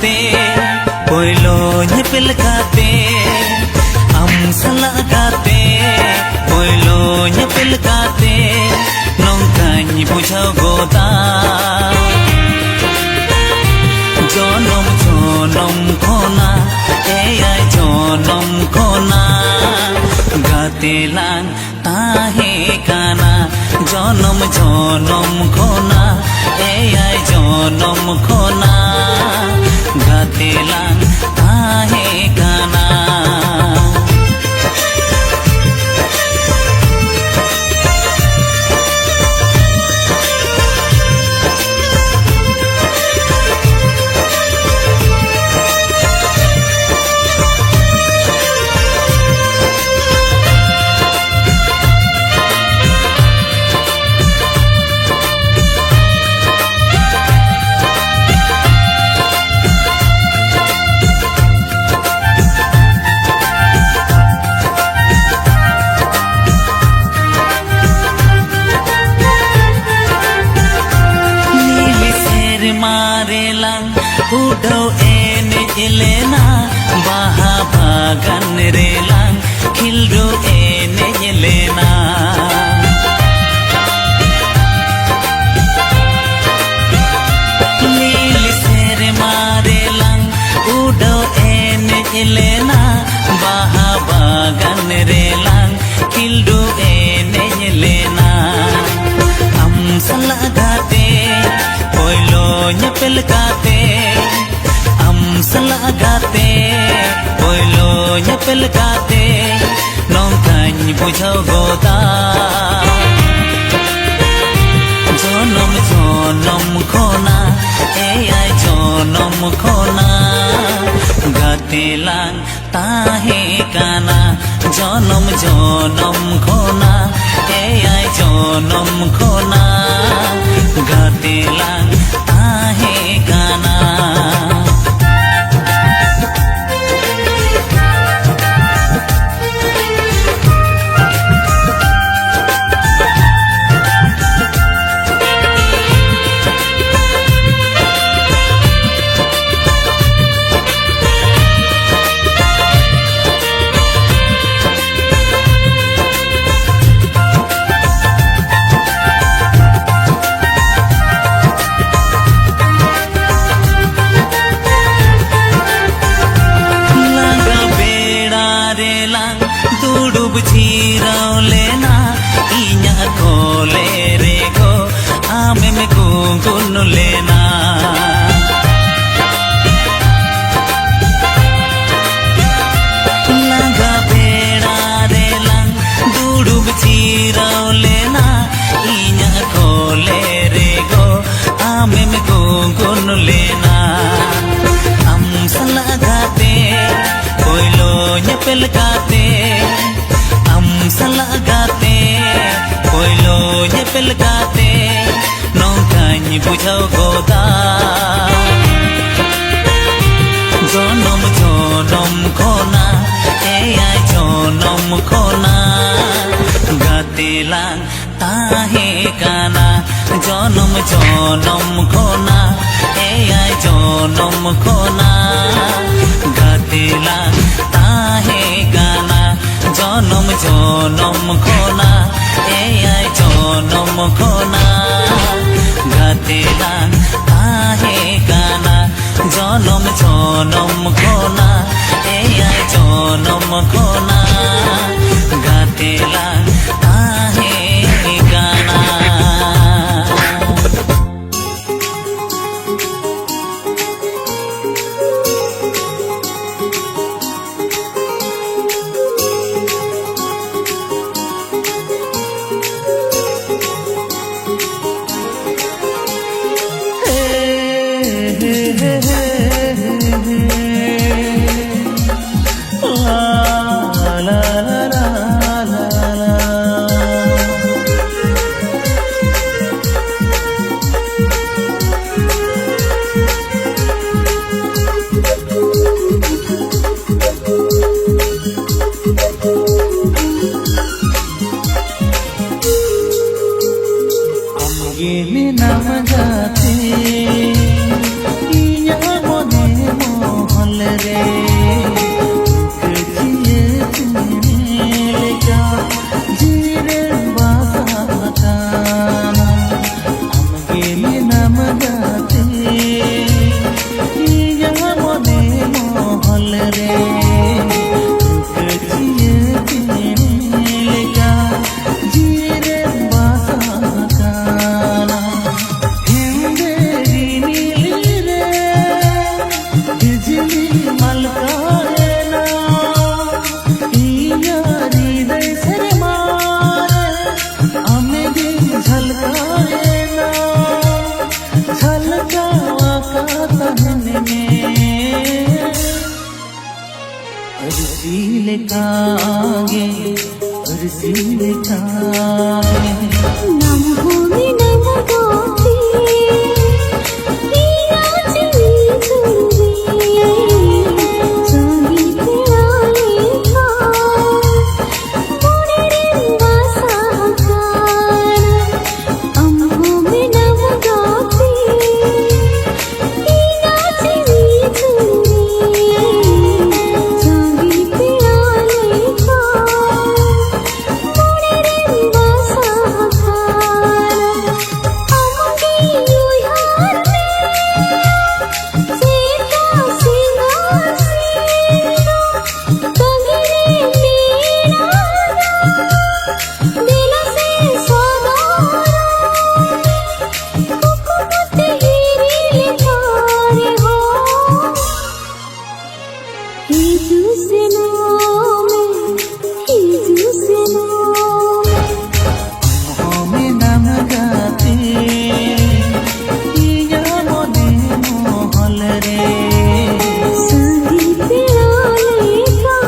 काते पोइलो nyepel काते am sala काते पोइलो nyepel काते nongkany bujhau goda jonom jonom khona eyai jonom khona gate lang tahe kana jonom jonom khona eyai jonom khona gate lang tahe kana marelang udau ene elena baha bagan relang khildo ene elena nil sere marelang udau ene elena baha bagan relang khildo ene elena am salagate poilo nyepel काते am sala काते poilo nyepel काते nongkany bujhau goda jonom jonom khona eyai jonom khona gate lang tahe kana jonom jonom khona eyai jonom khona gate lang tahe kana Jirau lena inya kole rego ame me gungun lena laga beda relang dudub jirau lena inya kole rego ame me gungun lena am salagate poilo nyepel kate salagate poilo nyepel kate nongkany bujhau goda jonom jonom khona eyai jonom khona gate lang tahe kana jonom jonom khona eyai jonom khona gate lang tahe kana jonom jonom khona eyai jonom khona gate lang tahe kana jonom jonom khona eyai jonom khona gate lang tahe kana अरसीले कागे अरसीले कागे नाम होने नाम गाते हीरा चली चुनरी जागी तेराए का मोरे रिंगा साकार हम होने नाम गाते हीरा चली चुनरी जागी तेराए का मोरे रिंगा साकार अमगे युहार सीता सिंगार सीता कंगरे मीना दिल से सौदारा कुकुमत हीरी लिखारे हो हिजू से नामे हिजू से नामे हमें नाम गाते इया मने मोहल रे संगीत तेराए का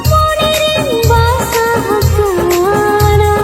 मोरे रिंगा साहकारा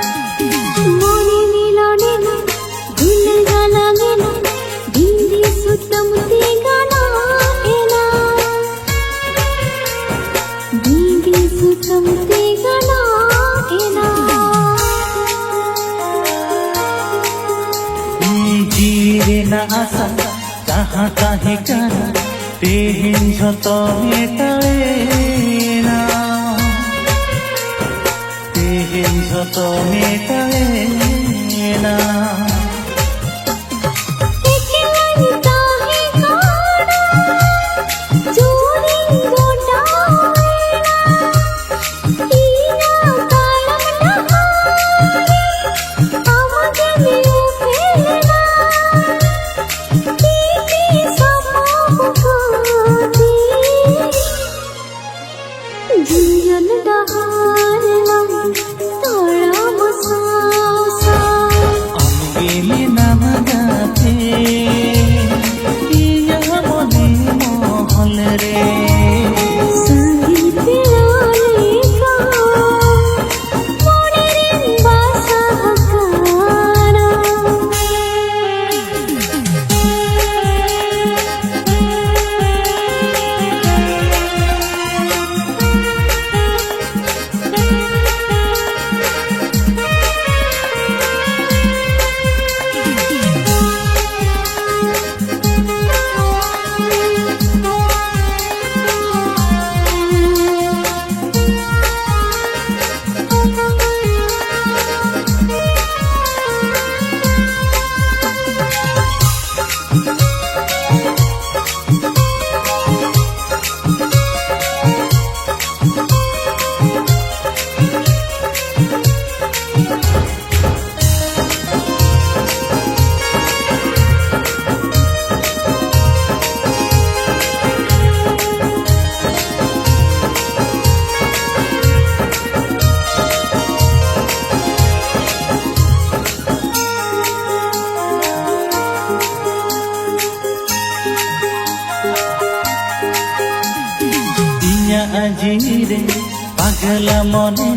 मोने मिलने ना दिल गलागे ना बिंदी सुतमते गाना एना बिंदी सुतमते गाना एना जीरे ना आशा कहाँ काहे काना तेहिन झतो मेटाएना तेहिन झतो मेटाएना एकलता है काना जोरी गोटाएना हीरा कालम नहारे आमगे मिलो फेलना कीती समा बुखाती जुयन डहारलम तोड़ा मसासा अमगे में नाम गाते इया मने मोहल रे संगीत तेराए का मोरे रिंगा साहकारा আজিরে পাগলা মনে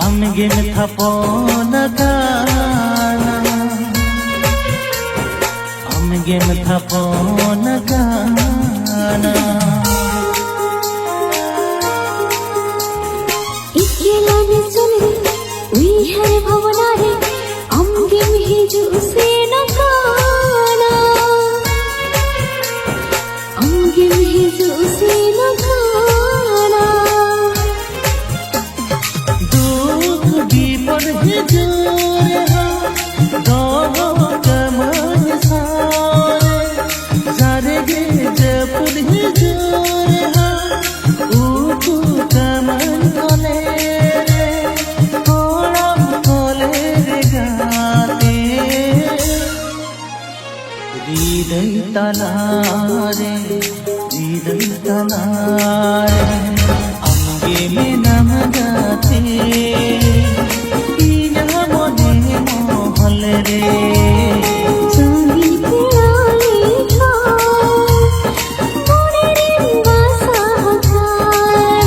আমগে থাপনা কানা संगेम थापन गाना इकेलाने चले विहार भवनारे अंगेम हिजु से नगाना अंगेम हिजु से नगाना दुख विपद हिजुरे दो कमन सारे जारे गे जपुर हिजुरे उकु कमन तले रे कोड़म तले रे गाते हृदय तलारे अंगे में नम गाते मने मोहल रे चांदी तेराले था मोरे रिंगा साहकार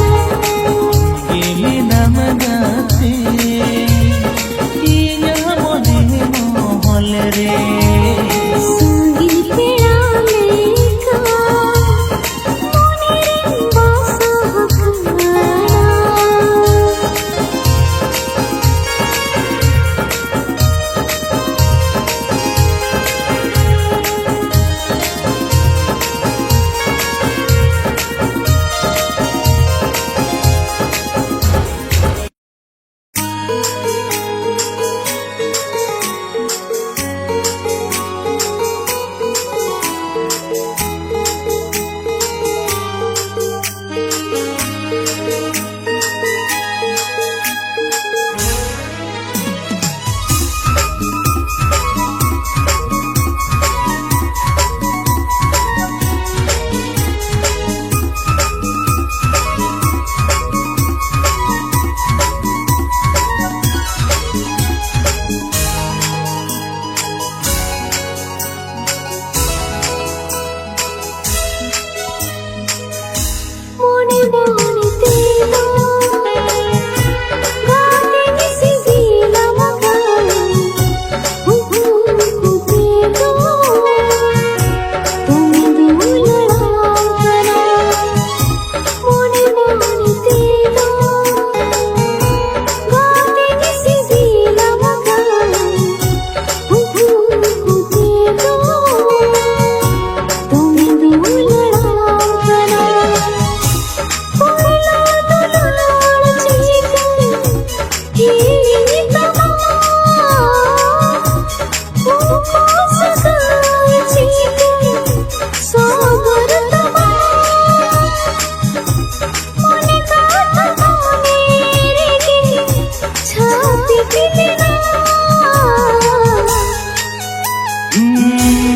अंगे में नम गाते मने मोहल रे चांदी तेराले था मोरे रिंगा साहकार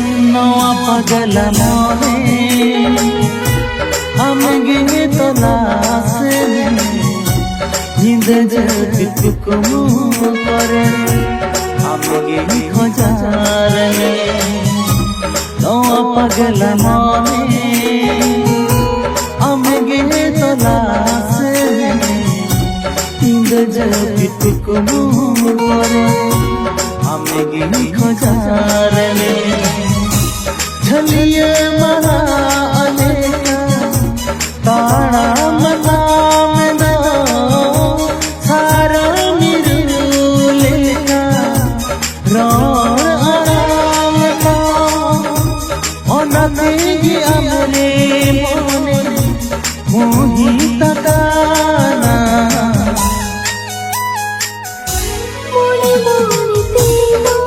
पागल मोरे हमगे तलाश में जिंद जब करे हमगे खोजार में पागल मोरे हमगे तलाश में जिंद जब करे हमगे खोजार में झलिए मना अनेका तारा मना में दो सारा निरुलेका रोर आराम का ओनती अमले मोने मोही तकाना मोरे मोरे तेलो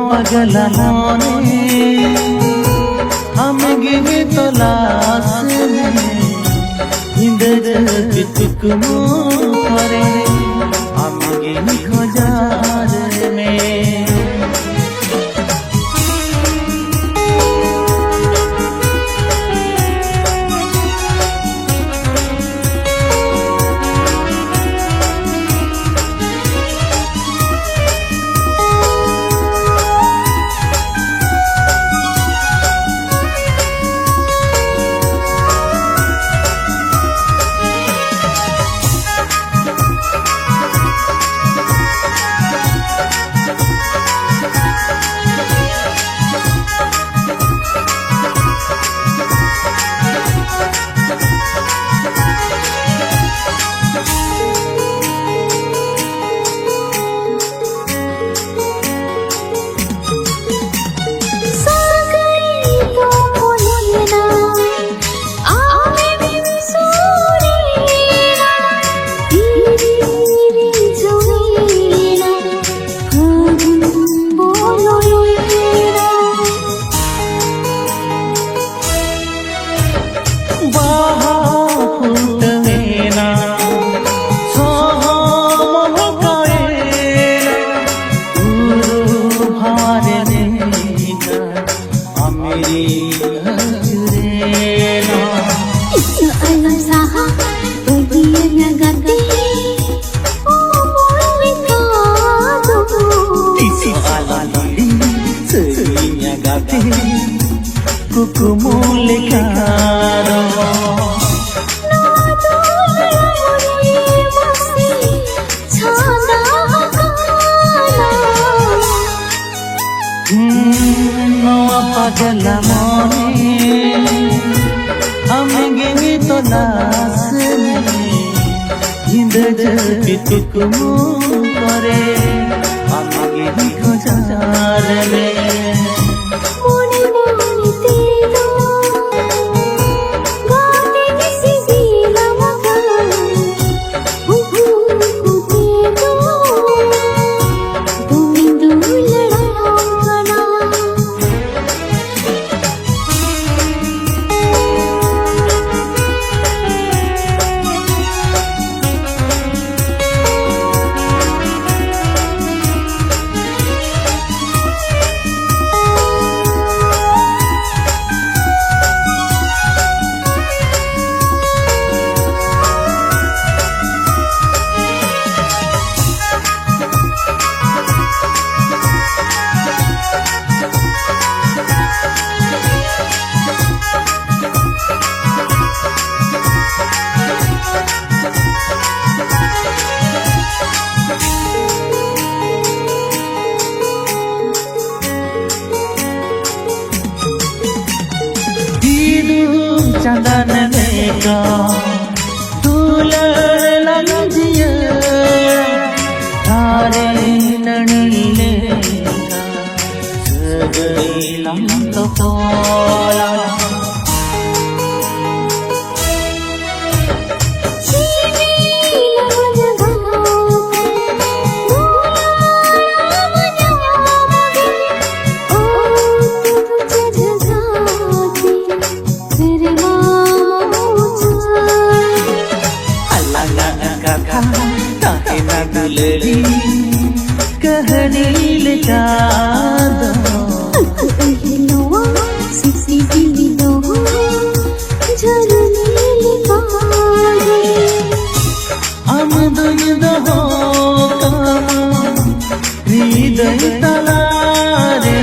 पागल मोरे हमगे तलाश में जिंद जब करे हमगे खोजार में Amirina Itu alam saha bagiannya ganti Tisu alali Serinya gati Kuku mulekaro Noa pagala mone Amenge to lasme Hinda jati tukmu kore Amenge khojar me Mone mone telo gaate nisi dila maga Uhu telo Bindu ladana Chandan meka Tular lanjiya Thare nanile Sagai lam to pola Lady कहनी ले जादो Hello, sisi dilo झरने निकाले हम दुनिया हो हृदय तलारे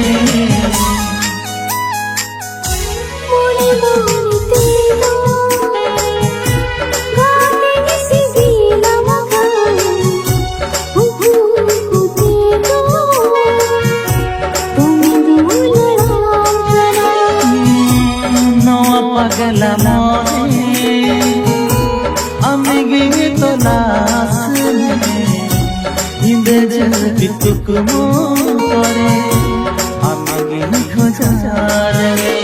मोने मोने तेलो गाते निसी दीला मगा उहु तेलो bindu ladana Noa pagala mone Amenge to lasme Hinda jati tukmu kore Amenge khojar me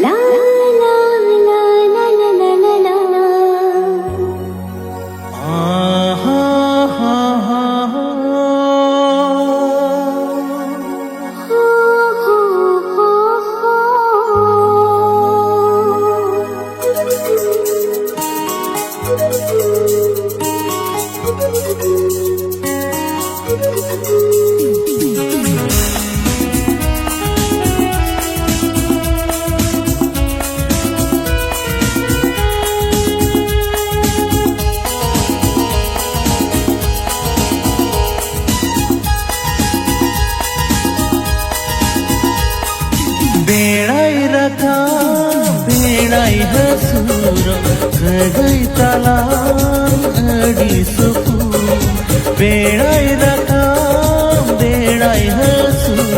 la la la la la la la la बेड़ाई रखा बेड़ाई हसूर गई तलाम अड़ी सुकून बेड़ाई रखा बेड़ाई हसूर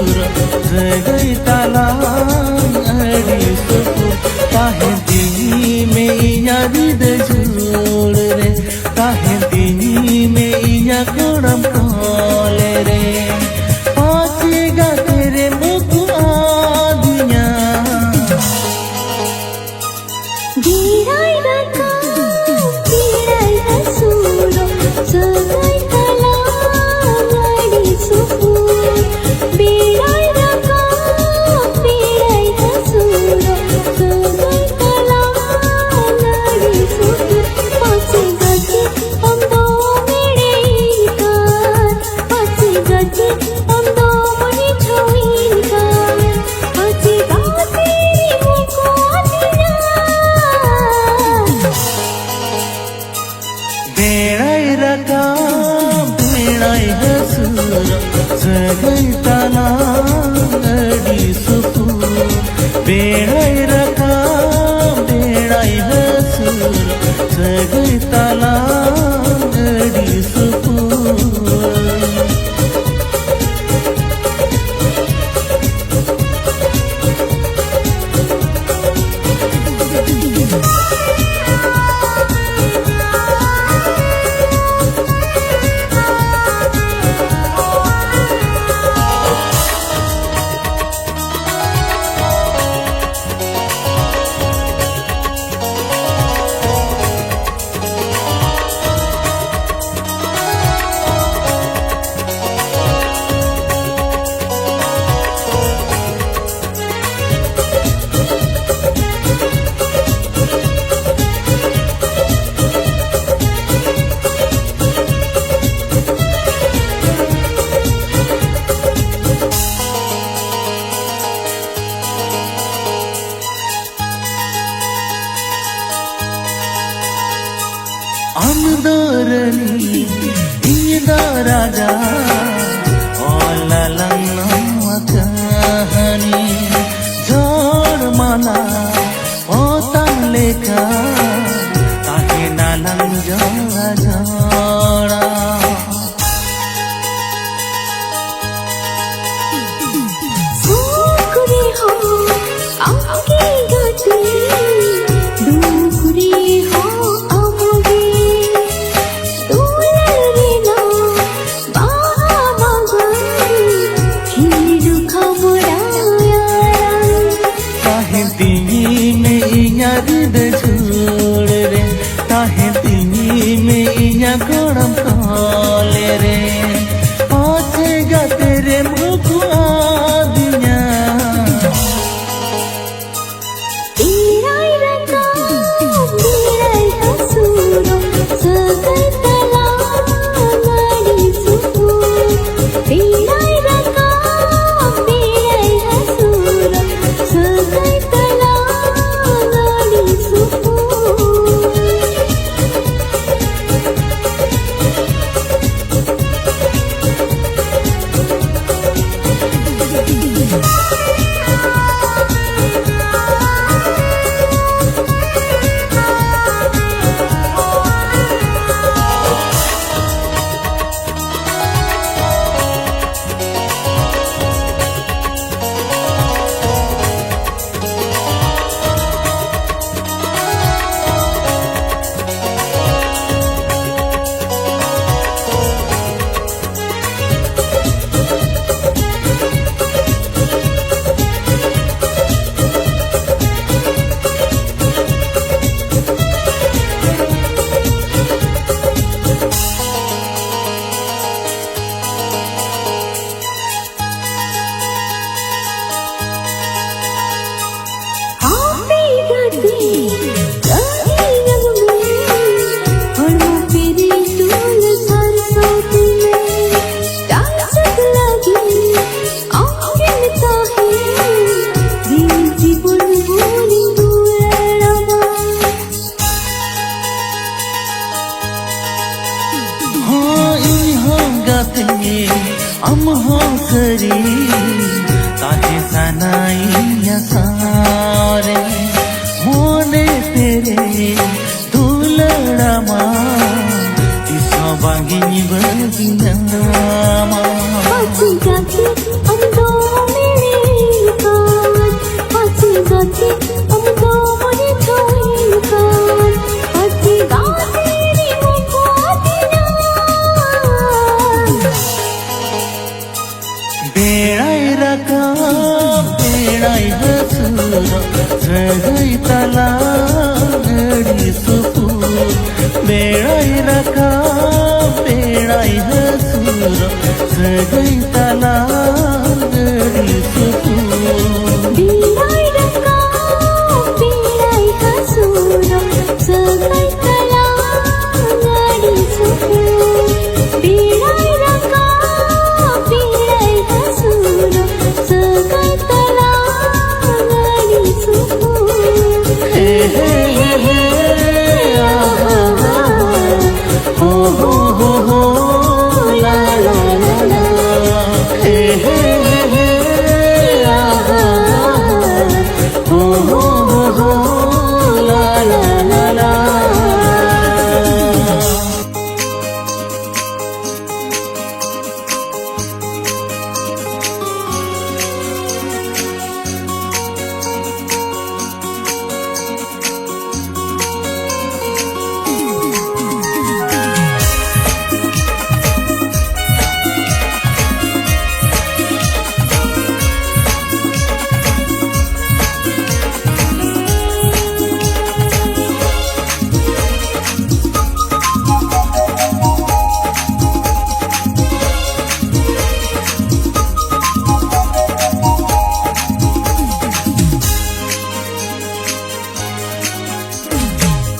rani ida raja olalang nama kahani jor mala otan leka tahe nalang jora jora Sukhre हो आगे गते दुखरे हो आगे दुलरे ना बाबा हिंदू खबराया ताहे तिनी में इnya rid chhod re tahe tini में इnya kodam kole re pachega tere mukh adinya Terai रंगा मेराई हसूरो सगल तला नाड़ी सुपू तेराई रंगा मेराई हसूरो सगल तला नाड़ी सुपू am ho sari tahe sanaiya sare mone tere dulada ma iso bangi bagina ma पाची जाती हम दो मेरे कान पाची जाती हम दो मेरे छोई कान पाची गाती री मुझको दिना बेड़ाई रका बेड़ाई हसूरो रगई तला नड़ी सुपू बेड़ाई रका बेड़ाई हसूरो रगई तला नड़ी सुपू बीराई रंगा बीराई हसूरो सगल तला नाड़ी सुपू बीराई रंगा बीराई हसूरो सगल तला नाड़ी सुपू हे हे हे हो ला ला ला ला हे हे हे हो ला ला ला ला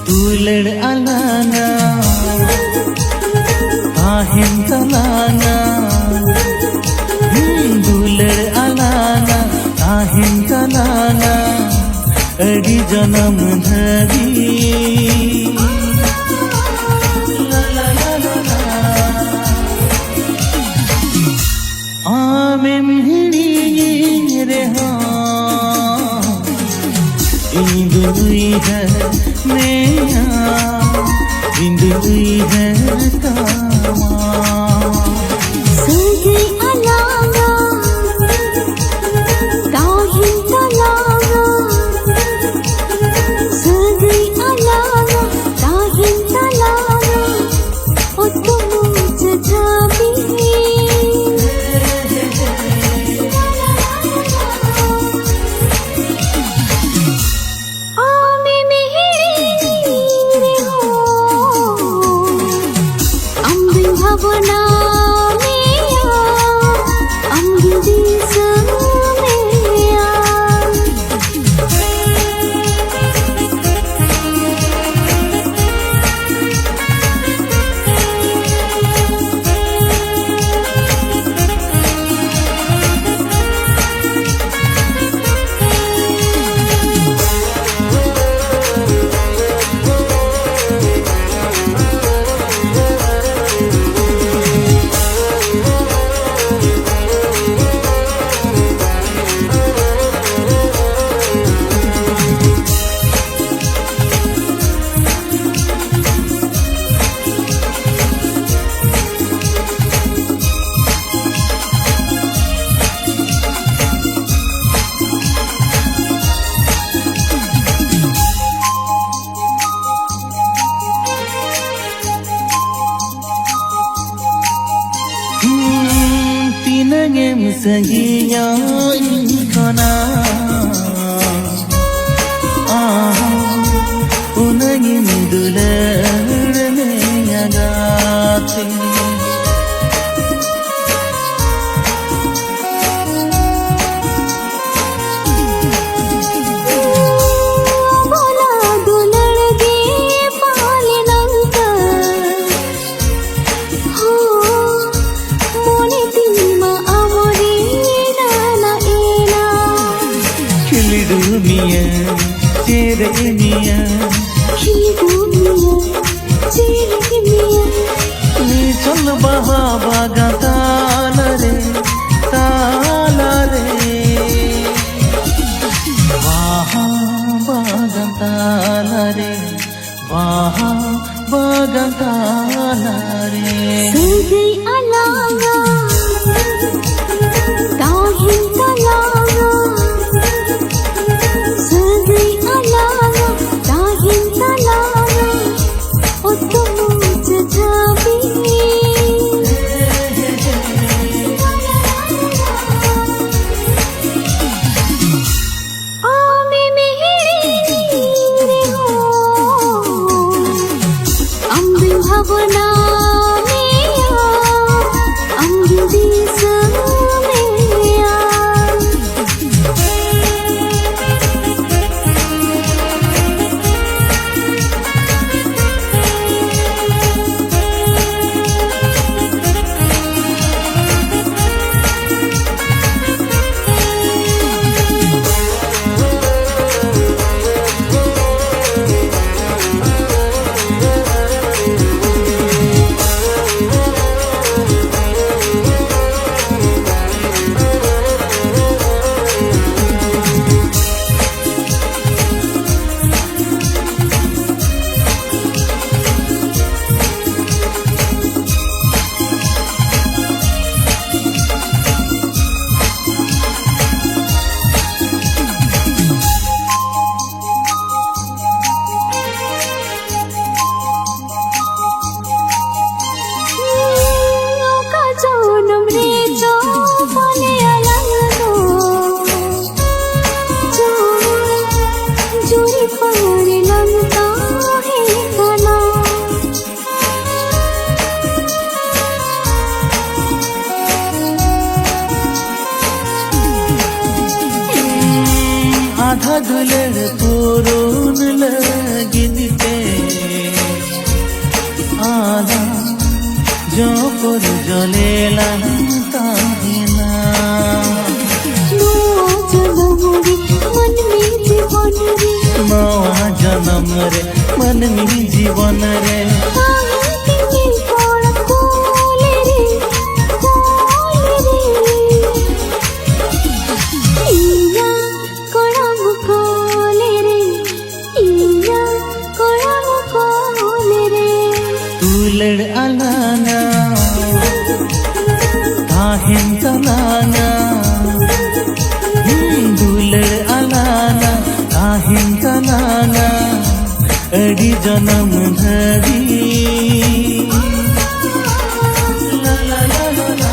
दुलड़ अलाना ताहिन तलाना दुलड़ अलाना ताहिन तलाना अड़ी जन्म धरी ला ला ला हुई है नैया बिंद हुई है कामा सगे अलावा ताहिं तलावा सगे अलावा ताहिं तलावा ओ तुम जजाबी आमे मेहरी रे हो अम्बी भवना tinangem sahiya ikona unangem dularne agate Miya ni chal baha tala re baha bagan tala re सगे अलावा ताहिं तलावा सगे अलावा ताहिं तलावा ओ तुम जजाबी आमे मेहरी रे हो अम्बी भवना आधा दुलर पुरून लगिनते आधा जो पर जलेला ताहिना नवा जन्म रे मन में जीवन रे जन्म धरी ला ला ला ला ला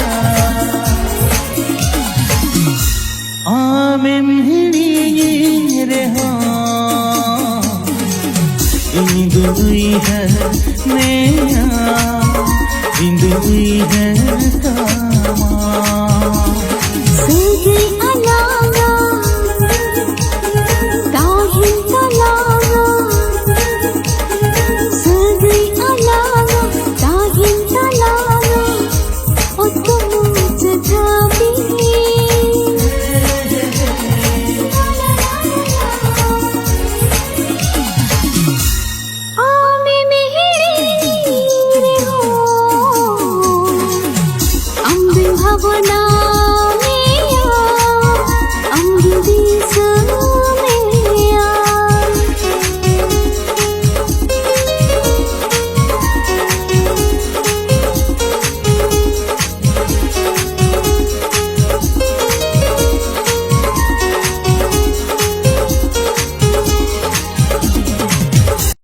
आमें हिड़ी रे हाँ इंदुई है नैया इंदुई है कामा